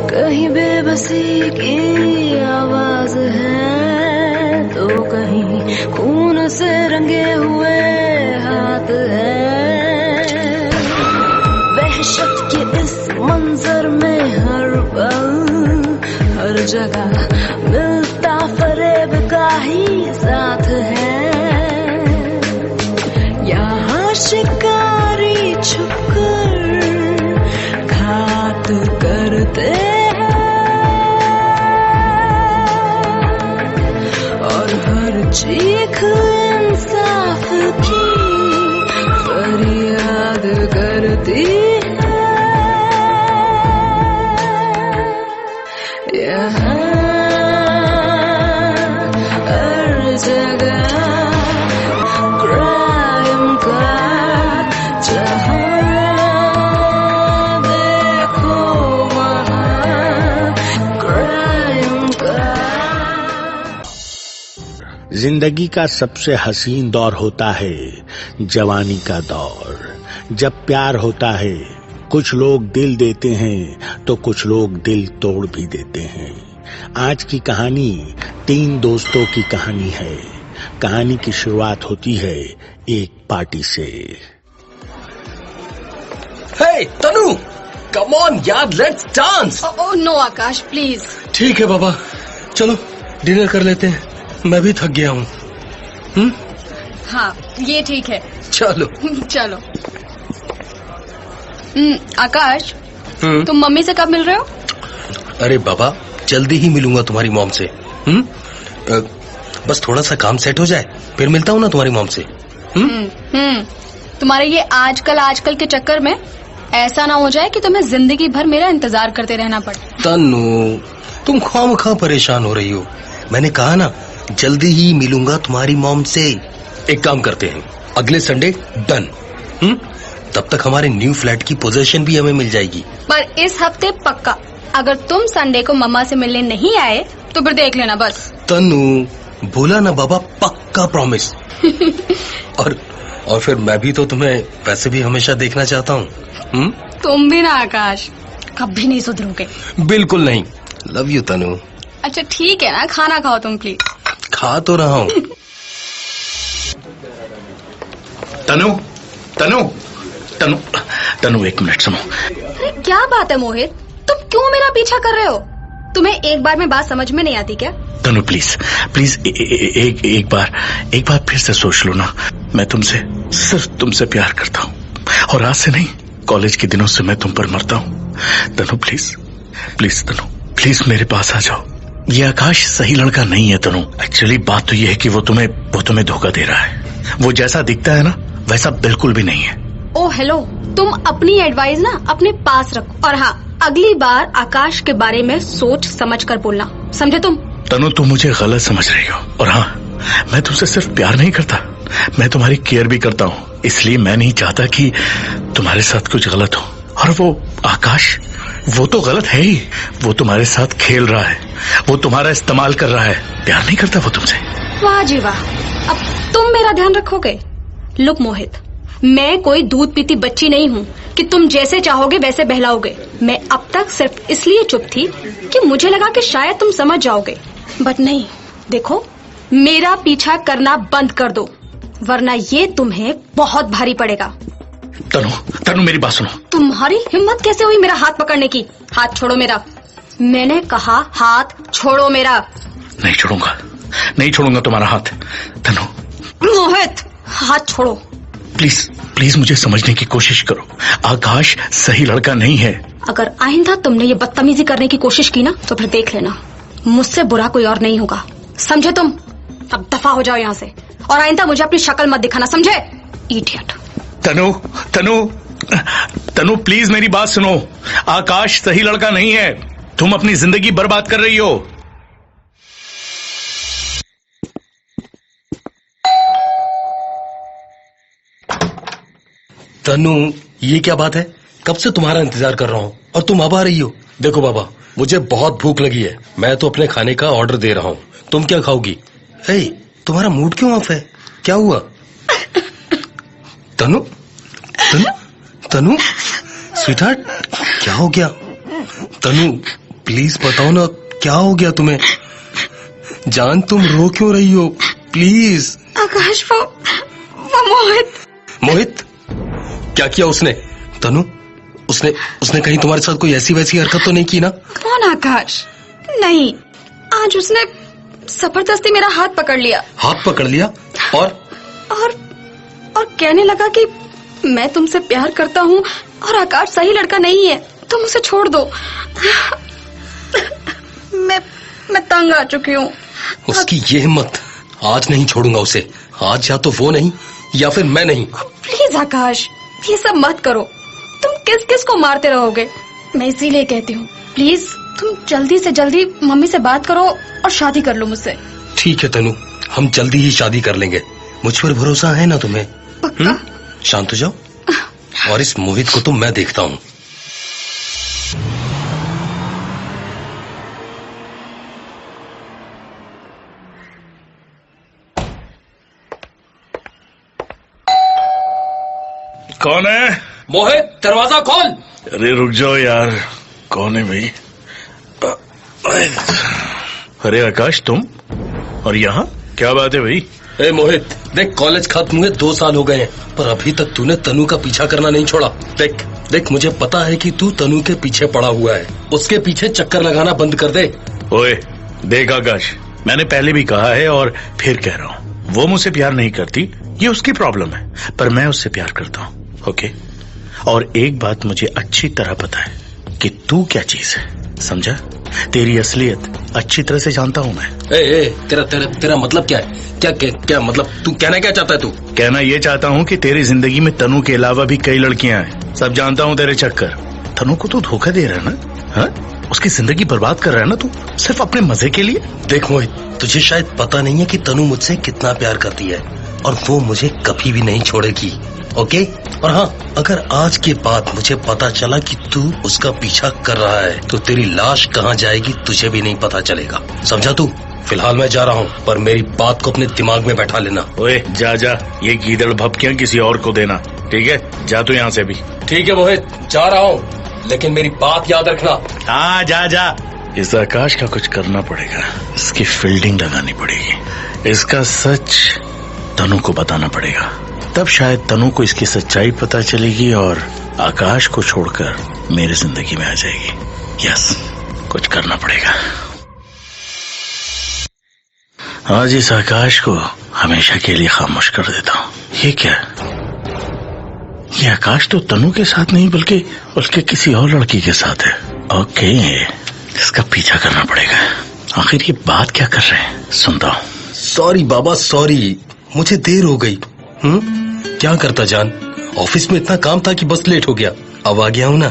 कहीं बेबसी की आवाज है तो कहीं खून से रंगे हुए हाथ है। वहशत के इस मंजर में हर पल हर जगह मिलता फरेब का ही साथ है। यहाँ शिकारी छुपकर घात करते और हर चीख इंसाफ की फरियाद करती है। यहाँ हर जगह क्राइम का जहां देखो वहां क्राइम का। जिंदगी का सबसे हसीन दौर होता है जवानी का दौर, जब प्यार होता है। कुछ लोग दिल देते हैं तो कुछ लोग दिल तोड़ भी देते हैं। आज की कहानी 3 दोस्तों की कहानी है। कहानी की शुरुआत होती है एक पार्टी से। हे तनु, कम ऑन यार, let's dance. Oh no Akash please. ठीक है बाबा, चलो डिनर कर लेते हैं, मैं भी थक गया हूँ। हाँ ये ठीक है, चलो चलो। आकाश, तुम मम्मी से कब मिल रहे हो? अरे बाबा, जल्दी ही मिलूंगा तुम्हारी मॉम से। बस थोड़ा सा काम सेट हो जाए, फिर मिलता हूँ ना तुम्हारी मॉम से। तुम्हारे ये आजकल के चक्कर में ऐसा ना हो जाए कि तुम्हें जिंदगी भर मेरा इंतजार करते रहना पड़े। तनु, तुम खामखा परेशान हो रही हो। मैंने कहा ना, जल्दी ही मिलूंगा तुम्हारी मॉम से। एक काम करते हैं, अगले संडे डन। तब तक हमारे न्यू फ्लैट की पोजीशन भी हमें मिल जाएगी। पर इस हफ्ते पक्का। अगर तुम संडे को मम्मा से मिलने नहीं आए तो फिर देख लेना बस। तनु, बोला ना बाबा, पक्का प्रॉमिस। और फिर मैं भी तो तुम्हें वैसे भी हमेशा देखना चाहता हूँ। तुम भी ना आकाश, कभी नहीं सुधरोगे। बिल्कुल नहीं। लव यू तनु। अच्छा ठीक है ना, खाना खाओ तुम प्लीज। खा तो रहा हूँ। तनु, तनु, तनु, तनु, एक मिनट सुनो। अरे क्या बात है मोहित, तुम क्यों मेरा पीछा कर रहे हो? तुम्हें एक बार में बात समझ में नहीं आती क्या? तनु प्लीज प्लीज एक बार फिर से सोच लो ना। मैं तुमसे, सिर्फ तुमसे प्यार करता हूँ, और आज से नहीं, कॉलेज के दिनों से मैं तुम पर मरता हूँ। तनु प्लीज प्लीज, तनु प्लीज मेरे पास आ जाओ। ये आकाश सही लड़का नहीं है तनु। एक्चुअली बात तो ये है कि वो तुम्हें धोखा दे रहा है। वो जैसा दिखता है ना, वैसा बिल्कुल भी नहीं है। ओ हेलो, तुम अपनी एडवाइस ना अपने पास रखो, और हाँ, अगली बार आकाश के बारे में सोच समझ कर बोलना, समझे तुम? तनु, तुम मुझे गलत समझ रही हो। और हाँ, मैं तुमसे सिर्फ प्यार नहीं करता, मैं तुम्हारी केयर भी करता हूँ। इसलिए मैं नहीं चाहता कि तुम्हारे साथ कुछ गलत हो। और वो आकाश, वो तो गलत है ही। वो तुम्हारे साथ खेल रहा है, वो तुम्हारा इस्तेमाल कर रहा है, प्यार नहीं करता वो तुमसे। वाह जी वाह, अब तुम मेरा ध्यान रखोगे? लुक मोहित, मैं कोई दूध पीती बच्ची नहीं हूँ कि तुम जैसे चाहोगे वैसे बहलाओगे। मैं अब तक सिर्फ इसलिए चुप थी कि मुझे लगा कि शायद तुम समझ जाओगे, बट नहीं। देखो, मेरा पीछा करना बंद कर दो, वरना ये तुम्हें बहुत भारी पड़ेगा। तनु, तनु मेरी बात सुनो। तुम्हारी हिम्मत कैसे हुई मेरा हाथ पकड़ने की? हाथ छोड़ो मेरा। मैंने कहा हाथ छोड़ो मेरा। नहीं छोड़ूंगा, नहीं छोड़ूंगा तुम्हारा हाथ। तनु। मोहित, हाथ छोड़ो प्लीज प्लीज, मुझे समझने की कोशिश करो। आकाश सही लड़का नहीं है। अगर आइंदा तुमने ये बदतमीजी करने की कोशिश की ना, तो फिर देख लेना, मुझसे बुरा कोई और नहीं होगा, समझे तुम? अब दफा हो जाओ यहाँ से, और आइंदा मुझे अपनी शक्ल मत दिखाना, समझे? Idiot. Tanu, Tanu, Tanu please मेरी बात सुनो। आकाश सही लड़का नहीं है, तुम अपनी जिंदगी बर्बाद कर रही हो। तनु, ये क्या बात है? कब से तुम्हारा इंतजार कर रहा हूँ और तुम अब आ रही हो। देखो बाबा, मुझे बहुत भूख लगी है, मैं तो अपने खाने का ऑर्डर दे रहा हूँ, तुम क्या खाओगी? हे, तुम्हारा मूड क्यों ऑफ है? क्या हुआ? तनु, तनु, तनु, स्वीटहार्ट, क्या हो गया? तनु, प्लीज बताओ ना, क्या हो गया तुम्हें? जान, तुम रो क्यों रही हो? प्लीज। आकाश, वो मोहित। मोहित? क्या किया उसने? तनु, उसने कहीं तुम्हारे साथ कोई ऐसी वैसी हरकत तो नहीं की ना? कौन आकाश? नहीं, आज उसने जबरदस्ती मेरा हाथ पकड़ लिया। हाथ पकड़ लिया? और कहने लगा कि मैं तुमसे प्यार करता हूँ और आकाश सही लड़का नहीं है, तुम उसे छोड़ दो। मैं तंग आ चुकी हूँ। उसकी ये हिम्मत! आज नहीं छोड़ूंगा उसे। आज या तो वो नहीं या फिर मैं नहीं। प्लीज आकाश, ये सब मत करो। तुम किस को मारते रहोगे? मैं इसीलिए कहती हूँ, प्लीज तुम जल्दी से जल्दी मम्मी से बात करो और शादी कर लो मुझसे। ठीक है तनु, हम जल्दी ही शादी कर लेंगे। मुझ पर भरोसा है ना तुम्हें? पक्का? शांत हो जाओ और इस मोहित को तो मैं देखता हूँ। कौन है? मोहित, दरवाजा खोल। अरे रुक जाओ यार, कौन है भाई? अरे आकाश, तुम? और यहाँ क्या बात है भाई? ए मोहित, देख कॉलेज खत्म हुए 2 साल हो गए हैं, पर अभी तक तूने तनु का पीछा करना नहीं छोड़ा। देख मुझे पता है कि तू तनु के पीछे पड़ा हुआ है। उसके पीछे चक्कर लगाना बंद कर दे। ओए देख आकाश, मैंने पहले भी कहा है और फिर कह रहा हूँ, वो मुझसे प्यार नहीं करती, ये उसकी प्रॉब्लम है, पर मैं उससे प्यार करता हूँ। ओके? और एक बात मुझे अच्छी तरह पता है कि तू क्या चीज है, समझा? तेरी असलियत अच्छी तरह से जानता हूँ मैं। तेरा मतलब क्या है? क्या मतलब? तू कहना क्या चाहता है? तू कहना ये चाहता हूँ कि तेरी जिंदगी में तनु के अलावा भी कई लड़कियां हैं। सब जानता हूँ तेरे चक्कर। तनु को तू धोखा दे रहा है ना? हाँ? उसकी जिंदगी बर्बाद कर रहा है ना तू, सिर्फ अपने मजे के लिए? देख मोहित, तुझे शायद पता नहीं है कि तनु मुझसे कितना प्यार करती है और वो मुझे कभी भी नहीं छोड़ेगी। ओके? और हाँ, अगर आज के बाद मुझे पता चला कि तू उसका पीछा कर रहा है तो तेरी लाश कहाँ जाएगी तुझे भी नहीं पता चलेगा, समझा तू? फिलहाल मैं जा रहा हूँ, पर मेरी बात को अपने दिमाग में बैठा लेना। ओए जा, ये गीदड़ भपकियां किसी और को देना, ठीक है? जा तू यहाँ से भी। ठीक है मोहित, जा रहा हूँ, लेकिन मेरी बात याद रखना। हाँ जा। इस आकाश का कुछ करना पड़ेगा, इसकी फील्डिंग लगानी पड़ेगी, इसका सच तनु को बताना पड़ेगा, तब शायद तनु को इसकी सच्चाई पता चलेगी और आकाश को छोड़कर मेरी जिंदगी में आ जाएगी। यस, कुछ करना पड़ेगा। आज इस आकाश को हमेशा के लिए खामोश कर देता हूँ। ये क्या? ये आकाश तो तनु के साथ नहीं बल्कि किसी और लड़की के साथ है। ओके, इसका पीछा करना पड़ेगा। आखिर ये बात क्या कर रहे हैं? सुनता हूँ। सॉरी बाबा, सॉरी, मुझे देर हो गई। क्या करता जान, ऑफिस में इतना काम था कि बस लेट हो गया। अब आ गया हूँ ना।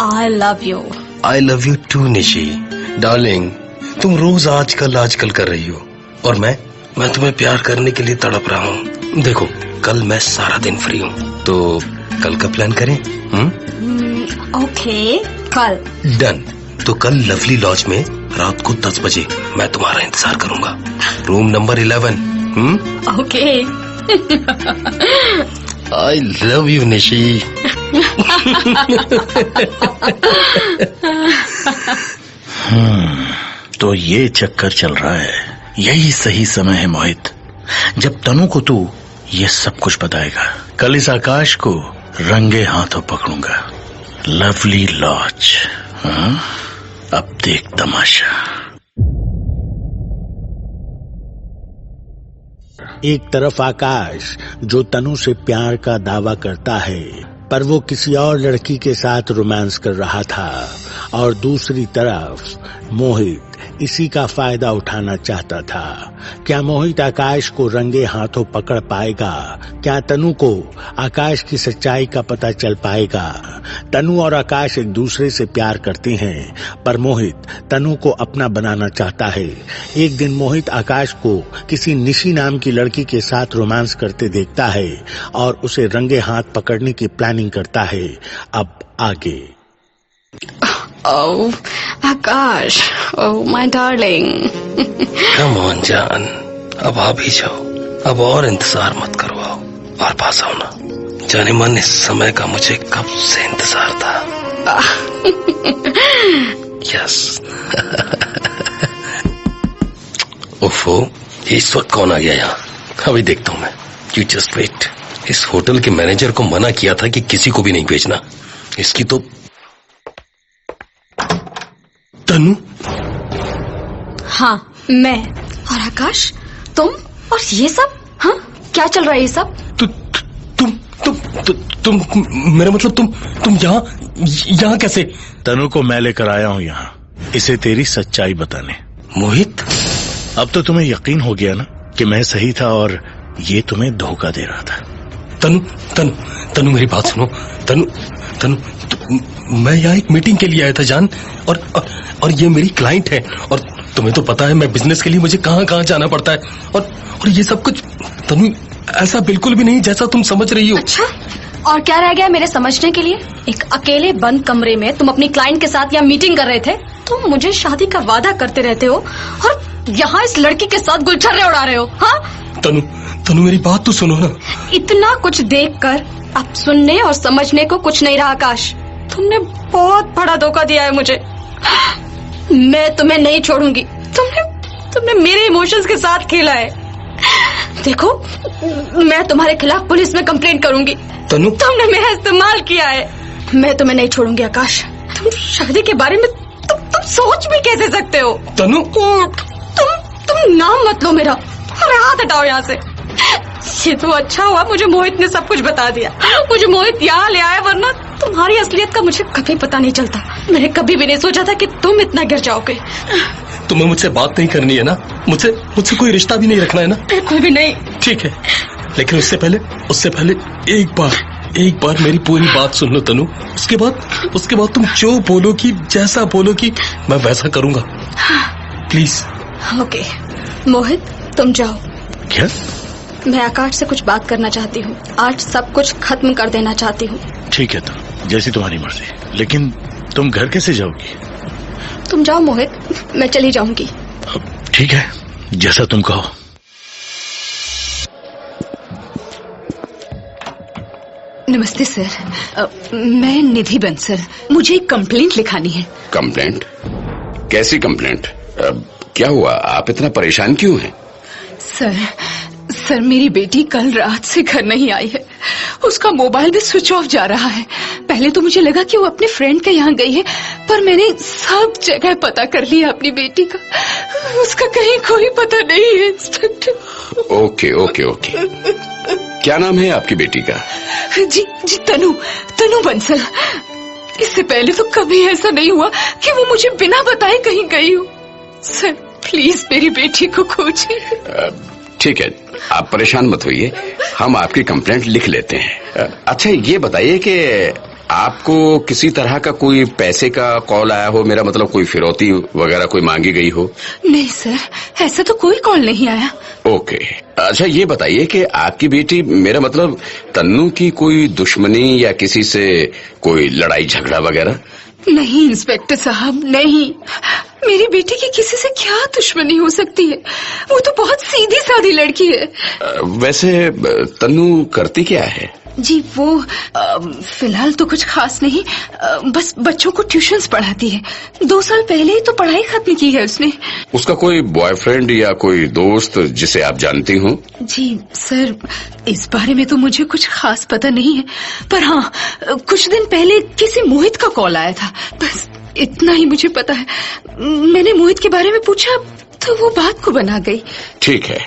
I love you too Nishi darling. तुम रोज आजकल कर रही हो और मैं तुम्हें प्यार करने के लिए तड़प रहा हूँ। देखो, कल मैं सारा दिन फ्री हूँ, तो कल का प्लान करें? ओके, कल डन। तो कल लवली लॉज में रात को 10 बजे मैं तुम्हारा इंतजार करूंगा, room number 11। Okay. I love you Nishi. तो ये चक्कर चल रहा है। यही सही समय है मोहित, जब तनु को तू ये सब कुछ बताएगा। कल इस आकाश को रंगे हाथों पकड़ूंगा। Lovely laws. अब देख तमाशा। एक तरफ आकाश जो तनु से प्यार का दावा करता है, पर वो किसी और लड़की के साथ रोमांस कर रहा था, और दूसरी तरफ मोहित इसी का फायदा उठाना चाहता था। क्या मोहित आकाश को रंगे हाथों पकड़ पाएगा? क्या तनु को आकाश की सच्चाई का पता चल पाएगा? तनु और आकाश एक दूसरे से प्यार करते हैं, पर मोहित तनु को अपना बनाना चाहता है। एक दिन मोहित आकाश को किसी निशी नाम की लड़की के साथ रोमांस करते देखता है और उसे रंगे हाथ पकड़ने की प्लानिंग करता है। अब आगे। Oh, Akash, oh my darling. Come on जान, अब आ भी जाओ। अब और इंतजार मत करो, आओ और पास आओ ना। जाने मन, इस समय का मुझे कब से इंतजार था। यस। ओफो, इस वक्त कौन आ गया यहाँ? अभी देखता हूं मैं। You just wait. इस होटल के मैनेजर को मना किया था कि किसी को भी नहीं भेजना। इसकी तो तनु। हाँ, मैं। और आकाश, तुम और ये सब? हाँ, क्या चल रहा है ये सब? तुम मेरा मतलब तुम यहाँ कैसे? तनु को मैं लेकर आया हूँ यहाँ, इसे तेरी सच्चाई बताने। मोहित, अब तो तुम्हें यकीन हो गया ना कि मैं सही था और ये तुम्हें धोखा दे रहा था। तनु मेरी बात सुनो। तनु, मैं यहाँ एक मीटिंग के लिए आया था जान, और ये मेरी क्लाइंट है, और तुम्हें तो पता है मैं बिजनेस के लिए मुझे कहाँ जाना पड़ता है, और ये सब कुछ तनु ऐसा बिल्कुल भी नहीं जैसा तुम समझ रही हो। अच्छा, और क्या रह गया मेरे समझने के लिए? एक अकेले बंद कमरे में तुम अपनी क्लाइंट के साथ यहाँ मीटिंग कर रहे थे, तुम मुझे शादी का वादा करते रहते हो और यहाँ इस लड़की के साथ गुलछर्रे उड़ा रहे हो। हाँ तनु मेरी बात तो सुनो ना। इतना कुछ देखकर अब सुनने और समझने को कुछ नहीं रहा आकाश। तुमने बहुत बड़ा धोखा दिया है मुझे। मैं तुम्हें नहीं छोड़ूंगी। तुमने मेरे इमोशंस के साथ खेला है। देखो, मैं तुम्हारे खिलाफ पुलिस में कंप्लेंट करूंगी। तनु, तुमने मेरा इस्तेमाल किया है। मैं तुम्हें नहीं छोड़ूंगी आकाश। तुम शादी के बारे में तुम सोच भी कैसे सकते हो? तनु, तुम नाम मत लो मेरा और हाथ हटाओ यहाँ से। ये तो अच्छा हुआ मुझे मोहित ने सब कुछ बता दिया। मुझे मोहित यहाँ ले आया, वरना तुम्हारी असलियत का मुझे कभी पता नहीं चलता। मैंने कभी भी नहीं सोचा था कि तुम इतना गिर जाओगे। तुम्हें मुझसे बात नहीं करनी है ना? मुझसे कोई रिश्ता भी नहीं रखना है ना? बिल्कुल भी नहीं। ठीक है, लेकिन उससे पहले एक बार मेरी पूरी बात सुन लो तनु। उसके बाद तुम जो बोलोगी, जैसा बोलोगी, मैं वैसा करूंगा। प्लीज। ओके मोहित, तुम जाओ। क्या? मैं आकाश से कुछ बात करना चाहती हूँ। आज सब कुछ खत्म कर देना चाहती हूँ। ठीक है, तो जैसी तुम्हारी मर्जी, लेकिन तुम घर कैसे जाओगी? तुम जाओ मोहित, मैं चली जाऊंगी। ठीक है, जैसा तुम कहो। नमस्ते सर, मैं निधि बंसल। मुझे एक कंप्लेंट लिखानी है। कंप्लेंट? कैसी कंप्लेंट? क्या हुआ? आप इतना परेशान क्यों हैं? सर मेरी बेटी कल रात से घर नहीं आई है। उसका मोबाइल भी स्विच ऑफ जा रहा है। पहले तो मुझे लगा कि वो अपने फ्रेंड के यहाँ गई है, पर मैंने सब जगह पता कर लिया अपनी बेटी का। उसका कहीं कोई पता नहीं है इंस्पेक्टर। ओके। क्या नाम है आपकी बेटी का? जी तनु बंसल। इससे पहले तो कभी ऐसा नहीं हुआ कि वो मुझे बिना बताए कहीं गई हो। सर प्लीज मेरी बेटी को खोजिए। ठीक है, आप परेशान मत होइए, हम आपकी कंप्लेंट लिख लेते हैं। अच्छा ये बताइए कि आपको किसी तरह का कोई पैसे का कॉल आया हो? मेरा मतलब कोई फिरौती वगैरह कोई मांगी गई हो? नहीं सर, ऐसा तो कोई कॉल नहीं आया। ओके। अच्छा ये बताइए कि आपकी बेटी, मेरा मतलब तन्नू की कोई दुश्मनी या किसी से कोई लड़ाई झगड़ा वगैरह? नहीं इंस्पेक्टर साहब, नहीं। मेरी बेटी की किसी से क्या दुश्मनी हो सकती है? वो तो बहुत सीधी सादी लड़की है। वैसे तन्नू करती क्या है? जी वो फिलहाल तो कुछ खास नहीं, बस बच्चों को ट्यूशंस पढ़ाती है। 2 साल पहले ही तो पढ़ाई खत्म की है उसने। उसका कोई बॉयफ्रेंड या कोई दोस्त जिसे आप जानती हो? जी सर, इस बारे में तो मुझे कुछ खास पता नहीं है, पर हाँ कुछ दिन पहले किसी मोहित का कॉल आया था, बस इतना ही मुझे पता है। मैंने मोहित के बारे में पूछा तो वो बात को बना गई। ठीक है,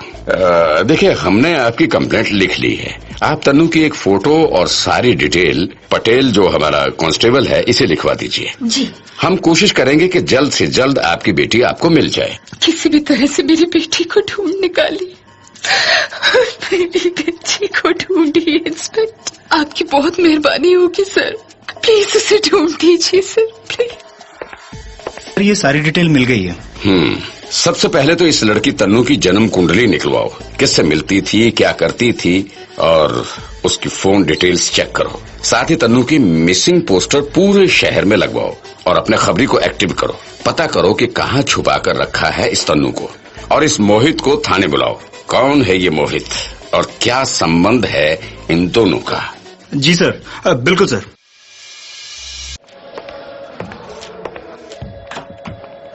देखिए हमने आपकी कंप्लेंट लिख ली है। आप तन्नू की एक फोटो और सारी डिटेल पटेल जो हमारा कांस्टेबल है इसे लिखवा दीजिए। जी। हम कोशिश करेंगे कि जल्द से जल्द आपकी बेटी आपको मिल जाए। किसी भी तरह से मेरी बेटी को ढूंढ निकालिए। मेरी बेटी को ढूंढिए इंस्पेक्टर, आपकी बहुत मेहरबानी होगी सर। प्लीज उसे ढूंढ दीजिए सर, प्लीज। ये सारी डिटेल मिल गई है। सबसे पहले तो इस लड़की तन्नू की जन्म कुंडली निकलवाओ, किससे मिलती थी, क्या करती थी, और उसकी फोन डिटेल्स चेक करो। साथ ही तन्नू की मिसिंग पोस्टर पूरे शहर में लगवाओ और अपने खबरी को एक्टिव करो। पता करो कि कहाँ छुपा कर रखा है इस तन्नू को, और इस मोहित को थाने बुलाओ। कौन है ये मोहित और क्या संबंध है इन दोनों का? जी सर, बिल्कुल सर।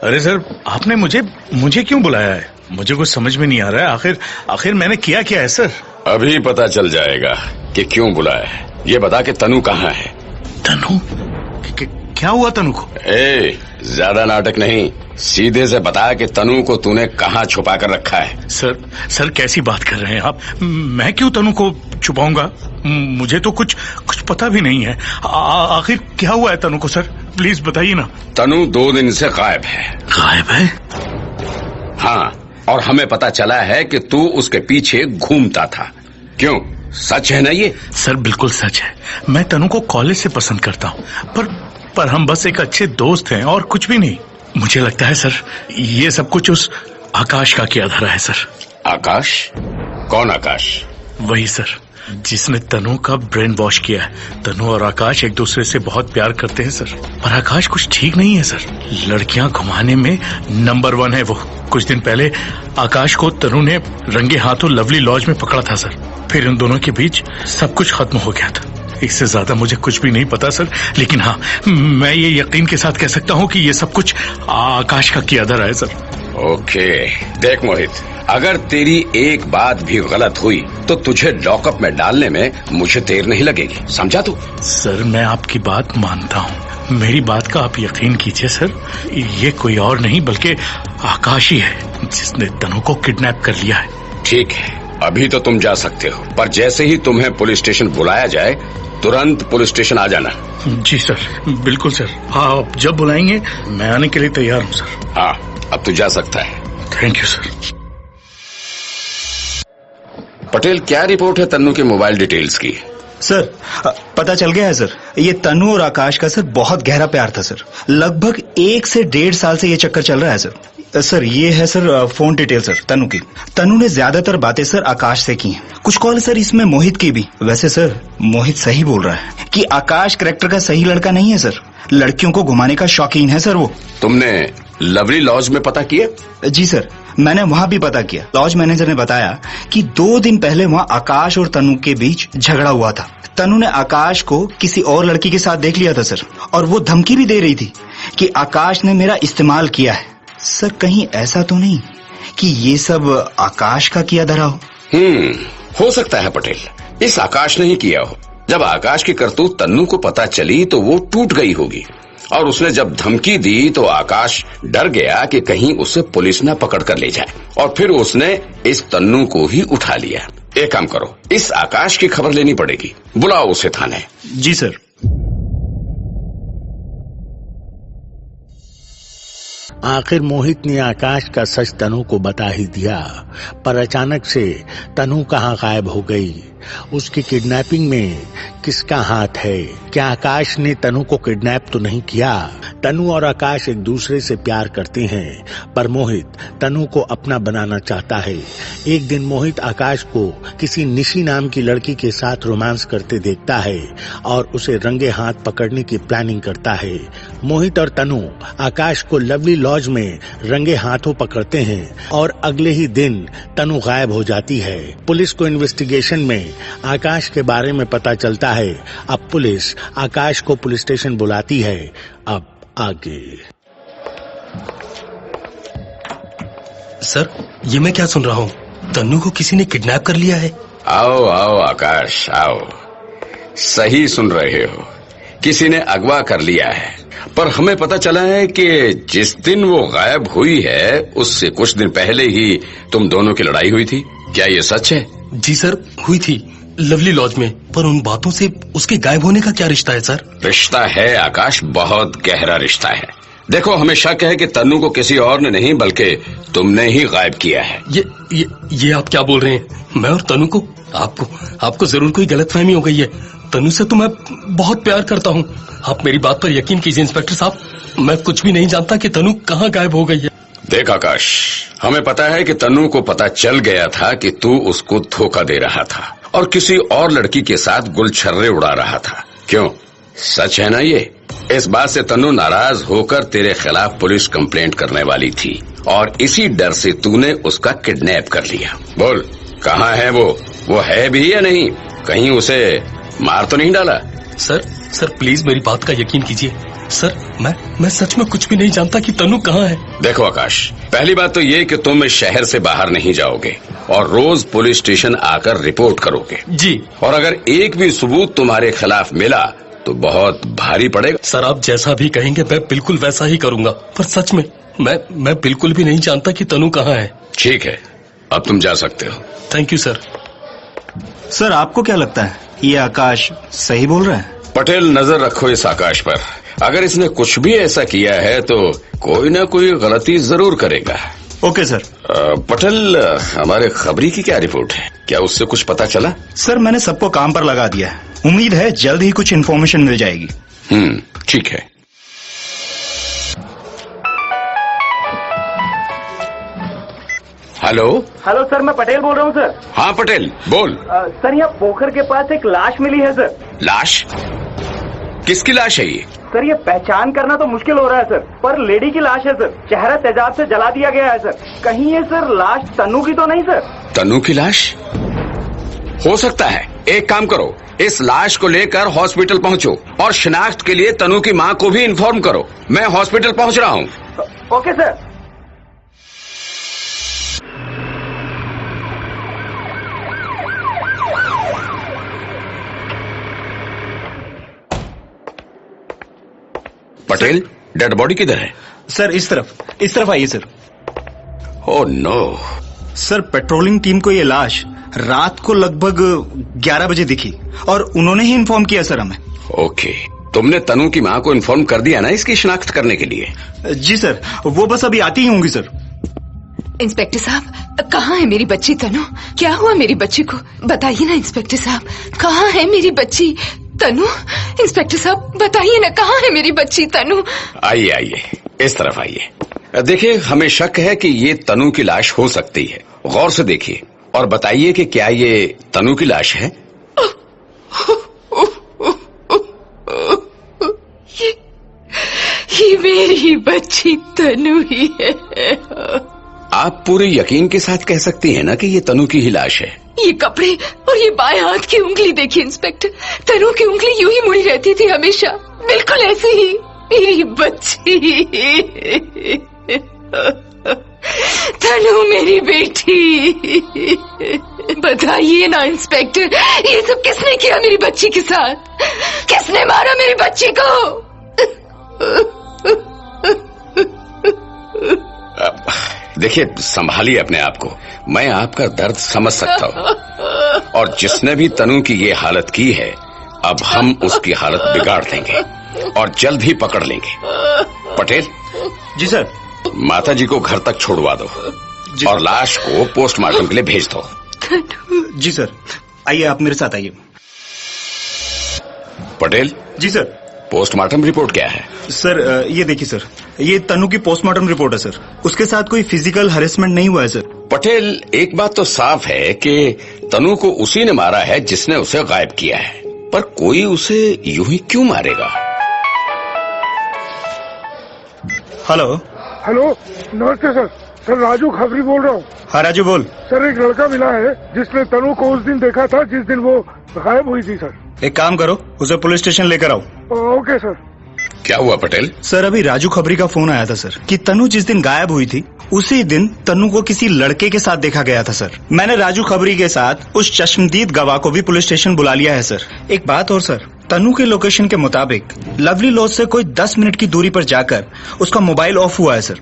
अरे सर, आपने मुझे क्यों बुलाया है? मुझे कुछ समझ में नहीं आ रहा है। आखिर मैंने किया क्या है सर? अभी पता चल जाएगा कि क्यों बुलाया है। ये बता कि तनु कहाँ है? तनु? क्या हुआ तनु को? ज्यादा नाटक नहीं, सीधे से बता कि तनु को तूने कहाँ छुपा कर रखा है। सर कैसी बात कर रहे हैं आप? मैं क्यों तनु को छुपाऊंगा? मुझे तो कुछ पता भी नहीं है। आखिर क्या हुआ है तनु को सर? प्लीज बताइए ना। तनु 2 दिन से गायब है। गायब है? हाँ, और हमें पता चला है कि तू उसके पीछे घूमता था। क्यों, सच है ना ये? सर बिल्कुल सच है। मैं तनु को कॉलेज से पसंद करता हूँ, पर हम बस एक अच्छे दोस्त हैं और कुछ भी नहीं। मुझे लगता है सर ये सब कुछ उस आकाश का किया धरा है सर। आकाश? कौन आकाश? वही सर जिसने तनु का ब्रेन वॉश किया है। तनु और आकाश एक दूसरे से बहुत प्यार करते हैं सर, पर आकाश कुछ ठीक नहीं है सर। लड़कियां घुमाने में नंबर 1 है वो। कुछ दिन पहले आकाश को तनु ने रंगे हाथों लवली लॉज में पकड़ा था सर। फिर इन दोनों के बीच सब कुछ खत्म हो गया था। इससे ज्यादा मुझे कुछ भी नहीं पता सर, लेकिन हाँ, मैं ये यकीन के साथ कह सकता हूँ कि ये सब कुछ आकाश का किया धरा है सर। ओके, देख मोहित, अगर तेरी एक बात भी गलत हुई तो तुझे लॉकअप में डालने में मुझे देर नहीं लगेगी, समझा तू? सर मैं आपकी बात मानता हूँ, मेरी बात का आप यकीन कीजिए सर। ये कोई और नहीं बल्कि आकाश ही है जिसने तनु को किडनैप कर लिया है। ठीक है, अभी तो तुम जा सकते हो, पर जैसे ही तुम्हें पुलिस स्टेशन बुलाया जाए तुरंत पुलिस स्टेशन आ जाना। जी सर, बिल्कुल सर। हाँ, आप जब बुलाएंगे मैं आने के लिए तैयार हूँ सर। हाँ, अब तू जा सकता है। Thank you sir. पटेल, क्या रिपोर्ट है तन्नू के मोबाइल डिटेल्स की? सर पता चल गया है सर, ये तनु और आकाश का सर बहुत गहरा प्यार था सर। लगभग 1 से 1.5 साल से ये चक्कर चल रहा है सर। सर ये है सर फोन डिटेल सर तनु की। तनु ने ज्यादातर बातें सर आकाश से की हैं। कुछ कॉल सर इसमें मोहित की भी। वैसे सर मोहित सही बोल रहा है कि आकाश कैरेक्टर का सही लड़का नहीं है सर। लड़कियों को घुमाने का शौकीन है सर वो। तुमने लवली लॉज में पता किया? जी सर, मैंने वहाँ भी पता किया। लॉज मैनेजर ने बताया कि 2 दिन पहले वहाँ आकाश और तनु के बीच झगड़ा हुआ था। तनु ने आकाश को किसी और लड़की के साथ देख लिया था सर, और वो धमकी भी दे रही थी कि आकाश ने मेरा इस्तेमाल किया है। सर कहीं ऐसा तो नहीं कि ये सब आकाश का किया धरा हो? हो सकता है पटेल, इस आकाश ने ही किया हो। जब आकाश की करतूत तन्नू को पता चली तो वो टूट गई होगी, और उसने जब धमकी दी तो आकाश डर गया कि कहीं उसे पुलिस न पकड़ कर ले जाए, और फिर उसने इस तन्नू को ही उठा लिया। एक काम करो, इस आकाश की खबर लेनी पड़ेगी, बुलाओ उसे थाने। जी सर। आखिर मोहित ने आकाश का सच तनु को बता ही दिया, पर अचानक से तनु कहाँ गायब हो गई? उसकी किडनैपिंग में किसका हाथ है? क्या आकाश ने तनु को किडनैप तो नहीं किया? तनु और आकाश एक दूसरे से प्यार करते हैं, पर मोहित तनु को अपना बनाना चाहता है। एक दिन मोहित आकाश को किसी निशी नाम की लड़की के साथ रोमांस करते देखता है और उसे रंगे हाथ पकड़ने की प्लानिंग करता है। मोहित और तनु आकाश को लवली लॉज में रंगे हाथों पकड़ते हैं और अगले ही दिन तनु गायब हो जाती है। पुलिस को इन्वेस्टिगेशन में आकाश के बारे में पता चलता है। अब पुलिस आकाश को पुलिस स्टेशन बुलाती है। अब आगे। सर ये मैं क्या सुन रहा हूँ? तन्नू को किसी ने किडनैप कर लिया है। आओ आओ आकाश आओ, सही सुन रहे हो, किसी ने अगवा कर लिया है। पर हमें पता चला है कि जिस दिन वो गायब हुई है उससे कुछ दिन पहले ही तुम दोनों की लड़ाई हुई थी। क्या ये सच है? जी सर, हुई थी लवली लॉज में। पर उन बातों से उसके गायब होने का क्या रिश्ता है सर? रिश्ता है आकाश, बहुत गहरा रिश्ता है। देखो, हमें शक है कि तन्नू को किसी और ने नहीं बल्कि तुमने ही गायब किया है। ये आप क्या बोल रहे हैं? मैं और तन्नू को? आपको जरूर कोई गलतफहमी हो गई है। तन्नू से तो मैं बहुत प्यार करता हूँ। आप मेरी बात पर यकीन कीजिए इंस्पेक्टर साहब, मैं कुछ भी नहीं जानता कि तन्नू कहाँ गायब हो गई है। देख आकाश, हमें पता है कि तन्नू को पता चल गया था कि तू उसको धोखा दे रहा था और किसी और लड़की के साथ गुलछर्रे उड़ा रहा था। क्यों, सच है ना ये? इस बात से तन्नू नाराज होकर तेरे खिलाफ पुलिस कंप्लेंट करने वाली थी और इसी डर से तूने उसका किडनैप कर लिया। बोल, कहाँ है वो है भी या नहीं? कहीं उसे मार तो नहीं डाला? सर प्लीज मेरी बात का यकीन कीजिए। सर मैं सच में कुछ भी नहीं जानता कि तनु कहाँ है। देखो आकाश, पहली बात तो ये कि तुम इस शहर से बाहर नहीं जाओगे और रोज पुलिस स्टेशन आकर रिपोर्ट करोगे। जी। और अगर एक भी सबूत तुम्हारे खिलाफ मिला तो बहुत भारी पड़ेगा। सर आप जैसा भी कहेंगे मैं बिल्कुल वैसा ही करूंगा, पर सच में मैं बिल्कुल भी नहीं जानता कि तनु कहाँ है। ठीक है, अब तुम जा सकते हो। Thank you sir. सर आपको क्या लगता है, ये आकाश सही बोल रहा है? पटेल, नजर रखो इस आकाश पर। अगर इसने कुछ भी ऐसा किया है तो कोई ना कोई गलती जरूर करेगा। Okay sir. पटेल, हमारे खबरी की क्या रिपोर्ट है? क्या उससे कुछ पता चला? सर मैंने सबको काम पर लगा दिया है, उम्मीद है जल्द ही कुछ इन्फॉर्मेशन मिल जाएगी। ठीक है। हेलो हेलो सर, मैं पटेल बोल रहा हूँ सर। हाँ पटेल, बोल। सर यहाँ पोखर के पास एक लाश मिली है सर। लाश? किसकी लाश है ये? सर ये पहचान करना तो मुश्किल हो रहा है सर, पर लेडी की लाश है सर। चेहरा तेजाब से जला दिया गया है सर। कहीं ये सर लाश तनु की तो नहीं सर? तनु की लाश हो सकता है। एक काम करो, इस लाश को लेकर हॉस्पिटल पहुंचो और शिनाख्त के लिए तनु की माँ को भी इन्फॉर्म करो। मैं हॉस्पिटल पहुंच रहा हूँ। Okay sir. Patel, dead body किधर है? सर इस तरफ आइए sir. Oh no. Sir patrolling team को ये लाश रात को लगभग 11 बजे दिखी और उन्होंने ही इन्फॉर्म किया सर हमें। ओके, तुमने तनु की माँ को इन्फॉर्म कर दिया ना इसकी शिनाख्त करने के लिए? जी सर, वो बस अभी आती ही होंगी सर। इंस्पेक्टर साहब, कहाँ है मेरी बच्ची तनु? क्या हुआ मेरी बच्ची को? बताइए ना इंस्पेक्टर साहब, कहाँ है मेरी बच्ची तनु? इंस्पेक्टर साहब बताइए ना, कहाँ है मेरी बच्ची तनु? आइए आइए, इस तरफ आइए। देखिए, हमें शक है कि ये तनु की लाश हो सकती है। गौर से देखिए और बताइए कि क्या ये तनु की लाश है? ये मेरी बच्ची तनु ही है। आप पूरे यकीन के साथ कह सकती हैं ना कि ये तनु की ही लाश है? ये कपड़े और ये बाएं हाथ की उंगली देखिए इंस्पेक्टर, तनु की उंगली यूं ही मुड़ी रहती थी हमेशा, बिल्कुल ऐसी ही मेरी बच्ची। तनु मेरी बेटी। बताइए ना इंस्पेक्टर, ये सब किसने किया मेरी बच्ची के साथ? किसने मारा मेरी बच्ची को? देखिए, संभालिए अपने आप को। मैं आपका दर्द समझ सकता हूँ और जिसने भी तनु की ये हालत की है, अब हम उसकी हालत बिगाड़ देंगे और जल्द ही पकड़ लेंगे। पटेल। जी सर। माता जी को घर तक छोड़वा दो और लाश को पोस्टमार्टम के लिए भेज दो। जी सर। आइए आप मेरे साथ आइए। पटेल। जी सर। पोस्टमार्टम रिपोर्ट क्या है? सर ये देखिए सर, ये तनु की पोस्टमार्टम रिपोर्ट है सर। उसके साथ कोई फिजिकल हरेसमेंट नहीं हुआ है सर। पटेल, एक बात तो साफ है कि तनु को उसी ने मारा है जिसने उसे गायब किया है, पर कोई उसे यूं ही क्यों मारेगा? हेलो। हेलो, नमस्ते सर। सर राजू खबरी बोल रहा हूँ। हाँ राजू बोल। सर एक लड़का मिला है जिसने तनु को उस दिन देखा था जिस दिन वो गायब हुई थी सर। एक काम करो, उसे पुलिस स्टेशन लेकर आओ। Okay sir. क्या हुआ पटेल? सर अभी राजू खबरी का फोन आया था सर कि तनु जिस दिन गायब हुई थी उसी दिन तनु को किसी लड़के के साथ देखा गया था सर। मैंने राजू खबरी के साथ उस चश्मदीद गवाह को भी पुलिस स्टेशन बुला लिया है सर। एक बात और सर, तनु के लोकेशन के मुताबिक लवली लॉज से कोई 10 मिनट की दूरी पर जाकर उसका मोबाइल ऑफ हुआ है सर।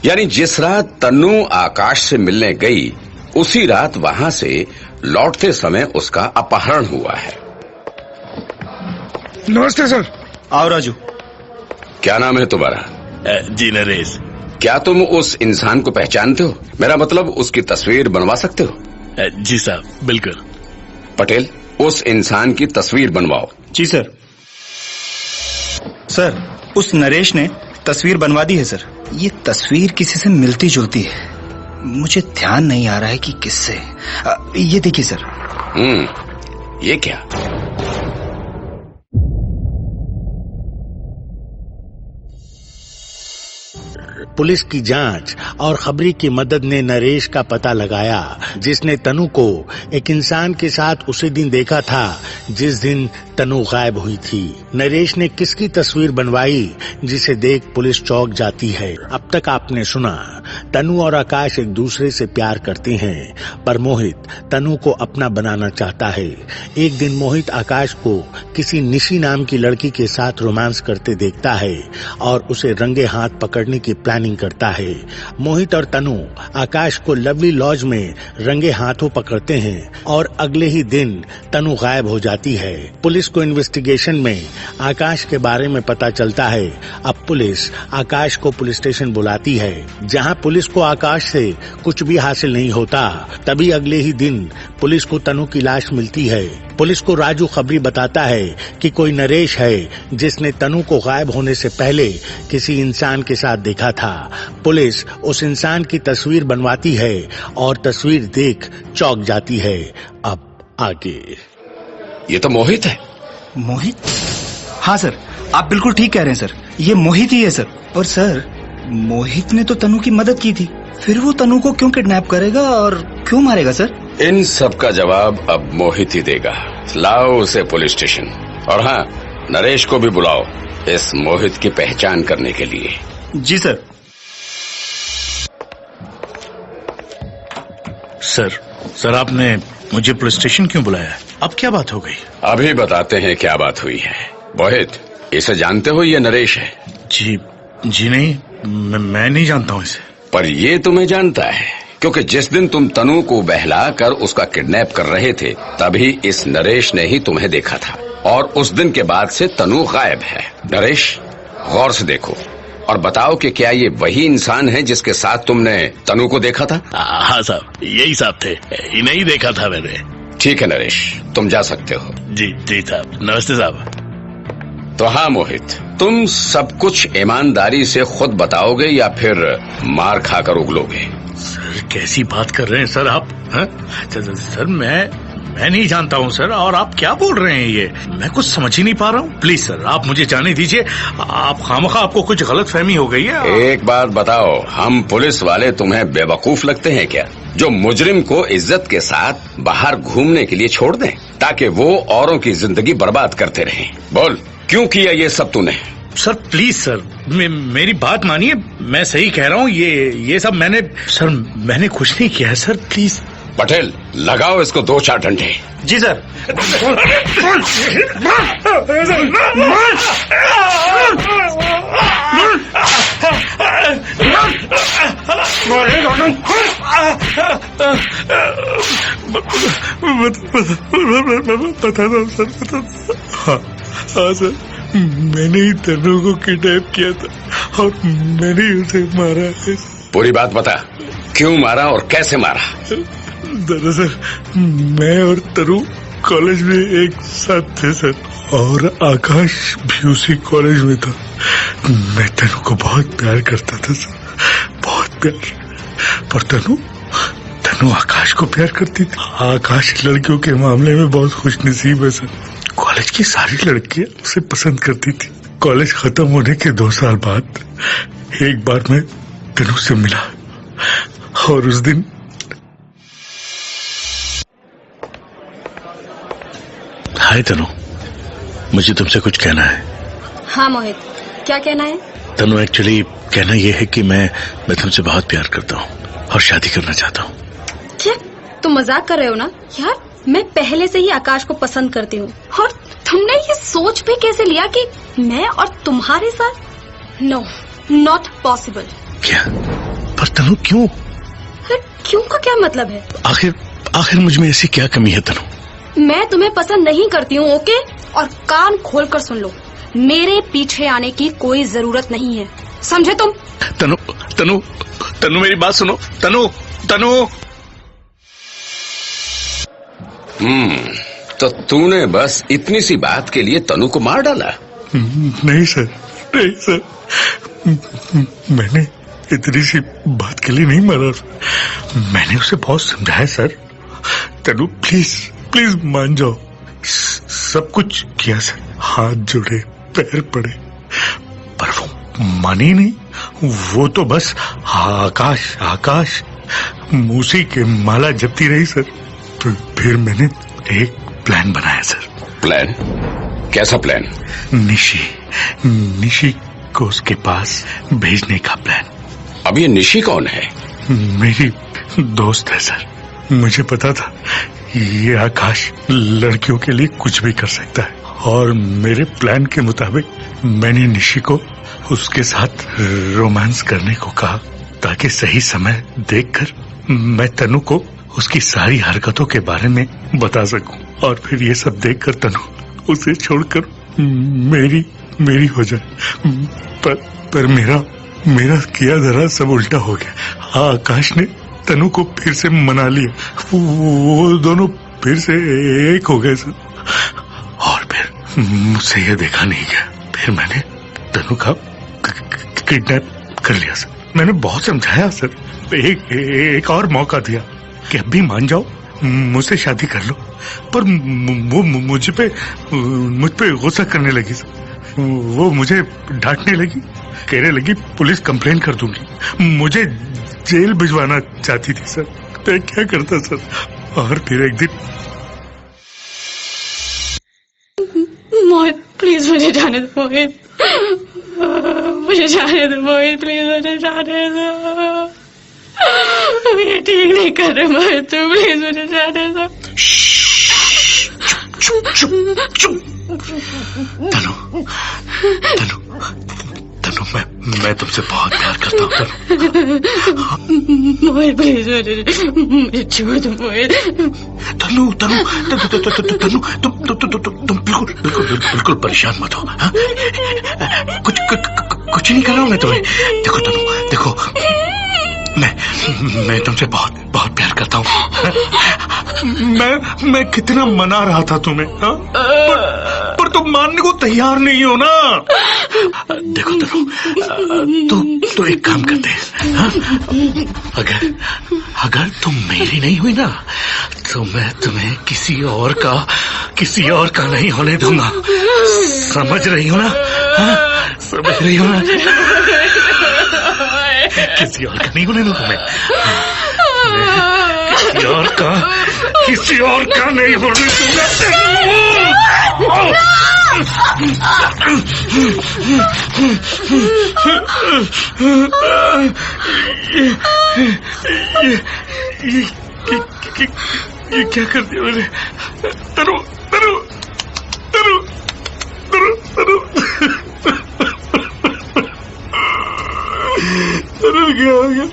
यानी जिस रात तनु आकाश से मिलने गई उसी रात वहां से लौटते समय उसका अपहरण हुआ है। नमस्ते सर। आओ राजू। क्या नाम है तुम्हारा? जी नरेश। क्या तुम उस इंसान को पहचानते हो? मेरा मतलब उसकी तस्वीर बनवा सकते हो? जी साहब, बिल्कुल। पटेल, उस इंसान की तस्वीर बनवाओ। जी सर। सर उस नरेश ने तस्वीर बनवा दी है सर। ये तस्वीर किसी से मिलती जुलती है, मुझे ध्यान नहीं आ रहा है कि किससे। ये देखिए सर। ये क्या? पुलिस की जांच और खबरी की मदद ने नरेश का पता लगाया, जिसने तनु को एक इंसान के साथ उसी दिन देखा था जिस दिन तनु गायब हुई थी। नरेश ने किसकी तस्वीर बनवाई जिसे देख पुलिस चौंक जाती है। अब तक आपने सुना तनु और आकाश एक दूसरे से प्यार करते हैं, पर मोहित तनु को अपना बनाना चाहता है। एक दिन मोहित आकाश को किसी निशी नाम की लड़की के साथ रोमांस करते देखता है और उसे रंगे हाथ पकड़ने की प्लानिंग करता है। मोहित और तनु आकाश को लवली लॉज में रंगे हाथों पकड़ते हैं और अगले ही दिन तनु गायब हो जाती है। पुलिस को इन्वेस्टिगेशन में आकाश के बारे में पता चलता है। अब पुलिस आकाश को पुलिस स्टेशन बुलाती है, जहां पुलिस को आकाश से कुछ भी हासिल नहीं होता। तभी अगले ही दिन पुलिस को तनु की लाश मिलती है। पुलिस को राजू खबरी बताता है कि कोई नरेश है जिसने तनु को गायब होने से पहले किसी इंसान के साथ देखा था। पुलिस उस इंसान की तस्वीर बनवाती है और तस्वीर देख चौंक जाती है। अब आगे। ये तो मोहित है। मोहित? हाँ सर, आप बिल्कुल ठीक कह रहे हैं सर, ये मोहित ही है सर। और सर, मोहित ने तो तनु की मदद की थी, फिर वो तनु को क्यों किडनैप करेगा और क्यों मारेगा सर? इन सब का जवाब अब मोहित ही देगा। लाओ उसे पुलिस स्टेशन, और हाँ, नरेश को भी बुलाओ इस मोहित की पहचान करने के लिए। जी सर। सर आपने मुझे पुलिस स्टेशन क्यों बुलाया? अब क्या बात हो गई? अभी बताते हैं क्या बात हुई है। मोहित, इसे जानते हो? ये नरेश है। जी नहीं, मैं नहीं जानता हूँ इसे। पर ये तुम्हें जानता है, क्योंकि जिस दिन तुम तनु को बहला कर उसका किडनैप कर रहे थे, तभी इस नरेश ने ही तुम्हें देखा था, और उस दिन के बाद से तनु गायब है। नरेश, गौर से देखो और बताओ कि क्या ये वही इंसान है जिसके साथ तुमने तनु को देखा था? हाँ साहब, यही साहब थे, इन्हें देखा था मैंने। ठीक है नरेश, तुम जा सकते हो। जी साहब, नमस्ते साहब। तो हाँ मोहित, तुम सब कुछ ईमानदारी से खुद बताओगे या फिर मार खाकर उगलोगे? सर कैसी बात कर रहे हैं सर आप? सर मैं नहीं जानता हूँ सर, और आप क्या बोल रहे हैं? ये मैं कुछ समझ ही नहीं पा रहा हूँ। प्लीज सर, आप मुझे जाने दीजिए। आप खामखा आपको कुछ गलतफहमी हो गई है। एक बात बताओ, हम पुलिस वाले तुम्हें बेवकूफ लगते हैं क्या, जो मुजरिम को इज्जत के साथ बाहर घूमने के लिए छोड़ दें ताकि वो औरों की जिंदगी बर्बाद करते रहें? बोल, क्यों किया ये सब तूने? सर प्लीज सर, मेरी बात मानिए, मैं सही कह रहा हूँ। ये सब मैंने कुछ नहीं किया है सर, प्लीज। पटेल, लगाओ इसको 2-4 डंडे। जी सर। हाँ सर, मैंने ही तनु को किडनैप किया था और मैंने ही उसे मारा है। पूरी बात बता, क्यों मारा और कैसे मारा? दरअसल मैं और तनु कॉलेज में एक साथ थे सर, और आकाश भी उसी कॉलेज में था। मैं तनु को बहुत प्यार करता था सर, बहुत प्यार। पर तनु आकाश को प्यार करती थी। आकाश लड़कियों के मामले में बहुत खुशनसीब है सर। कॉलेज की सारी लड़कियां उसे पसंद करती थी। कॉलेज खत्म होने के 2 साल बाद एक बार मैं तनु से मिला, और उस दिन हाय तनु, मुझे तुमसे कुछ कहना है। हाँ मोहित, क्या कहना है? तनु, एक्चुअली कहना यह है कि मैं तुमसे बहुत प्यार करता हूँ और शादी करना चाहता हूँ। क्या तुम मजाक कर रहे हो ना यार? मैं पहले से ही आकाश को पसंद करती हूँ, और तुमने ये सोच भी कैसे लिया कि मैं और तुम्हारे साथ? No, not possible. क्या? पर तनु क्यों? क्यों का क्या मतलब है? आखिर मुझ में ऐसी क्या कमी है तनु? मैं तुम्हें पसंद नहीं करती हूँ, ओके? और कान खोलकर सुन लो, मेरे पीछे आने की कोई जरूरत नहीं है, समझे तुम? तनु मेरी बात सुनो। तनु तो तूने बस इतनी सी बात के लिए तनु को मार डाला? नहीं सर, मैंने इतनी सी बात के लिए नहीं मारा। मैंने उसे बहुत समझाया सर। तनु प्लीज मान जाओ। सब कुछ किया सर, हाथ जोड़े, पैर पड़े, पर वो मानी नहीं। वो तो बस आकाश आकाश मूसी के माला जपती रही सर। फिर मैंने एक प्लान बनाया सर। प्लान? कैसा प्लान? निशी को उसके पास भेजने का प्लान। अब ये निशी कौन है? मेरी दोस्त है सर। मुझे पता था ये आकाश लड़कियों के लिए कुछ भी कर सकता है, और मेरे प्लान के मुताबिक मैंने निशी को उसके साथ रोमांस करने को कहा, ताकि सही समय देखकर मैं तनु को उसकी सारी हरकतों के बारे में बता सकूं, और फिर ये सब देखकर तनु उसे छोड़कर मेरी हो जाए। पर मेरा किया धरा सब उल्टा हो गया। आकाश ने तनु को फिर से मना लिया, वो दोनों फिर से एक हो गए सर, और फिर मुझसे यह देखा नहीं गया। फिर मैंने तनु का किडनैप कर लिया सर। मैंने बहुत समझाया सर, एक और मौका दिया कि अब भी मान जाओ, मुझसे शादी कर लो, पर वो मुझ पे गुस्सा करने लगी सर। वो मुझे डांटने लगी, कहने लगी पुलिस कंप्लेन कर दूंगी, मुझे जेल भिजवाना चाहती थी सर। मैं क्या करता सर? और फिर एक दिन मोहित प्लीज मुझे जाने दो, मोहित मुझे जाने दो, मोहित प्लीज मुझे जाने दो। ये ठीक नहीं कर रहे मोहित, तू प्लीज मुझे जाने दो। चुप। तनु मैं तुमसे बहुत प्यार करता हूँ तनु। मोहित प्लीज मुझे छोड़ दो मोहित। तनु तुम बिल्कुल परेशान मत हो। हाँ? कुछ नहीं कर रहा हूँ मैं तुम्हें। देखो तनु, देखो मैं तुमसे बहुत प्यार करता हूँ। मैं कितना मना रहा था तुम्हें, हाँ? पर तुम मानने को तैयार नहीं हो ना। देखो तनु, तो एक काम करते हैं, हाँ? अगर तुम मेरी नहीं हुई ना, तो मैं तुम्हें किसी और का नहीं होने दूंगा। समझ रही हो ना? हाँ? समझ रही हो ना? किसी और का नहीं होने दूंगा मैं। किसी और का नहीं होने ये क्या कर दिया मैंने? तनु क्या हो गया?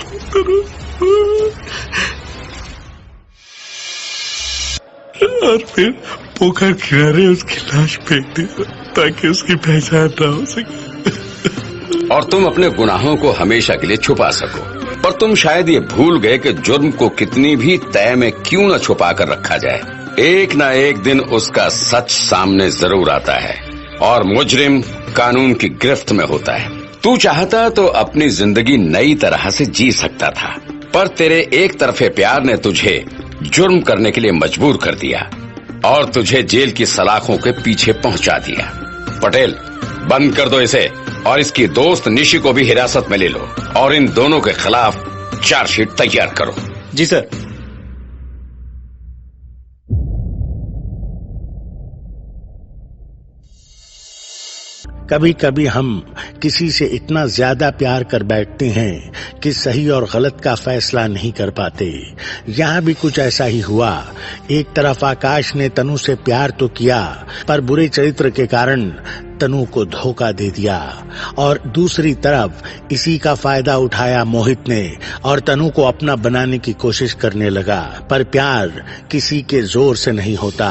और फिर पोखर किनारे उसकी लाश फेंक दी ताकि उसकी पहचान ना हो सके। और तुम अपने गुनाहों को हमेशा के लिए छुपा सको। पर तुम शायद ये भूल गए कि जुर्म को कितनी भी तय में क्यों न छुपा कर रखा जाए, एक न एक दिन उसका सच सामने जरूर आता है और मुजरिम कानून की गिरफ्त में होता है। तू चाहता तो अपनी जिंदगी नई तरह से जी सकता था, पर तेरे एक तरफे प्यार ने तुझे जुर्म करने के लिए मजबूर कर दिया और तुझे जेल की सलाखों के पीछे पहुंचा दिया। पटेल, बंद कर दो इसे और इसकी दोस्त निशी को भी हिरासत में ले लो और इन दोनों के खिलाफ चार्जशीट तैयार करो। जी सर। कभी कभी हम किसी से इतना ज्यादा प्यार कर बैठते हैं कि सही और गलत का फैसला नहीं कर पाते। यहाँ भी कुछ ऐसा ही हुआ। एक तरफ आकाश ने तनु से प्यार तो किया, पर बुरे चरित्र के कारण तनु को धोखा दे दिया, और दूसरी तरफ इसी का फायदा उठाया मोहित ने और तनु को अपना बनाने की कोशिश करने लगा। पर प्यार किसी के जोर से नहीं होता।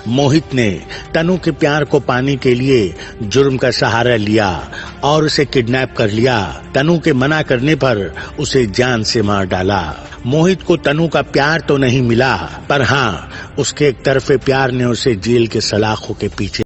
मोहित ने तनु के प्यार को पाने के लिए जुर्म का सहारा लिया और उसे किडनैप कर लिया। तनु के मना करने पर उसे जान से मार डाला। मोहित को तनु का प्यार तो नहीं मिला, पर हाँ, उसके एक तरफे प्यार ने उसे जेल के सलाखों के पीछे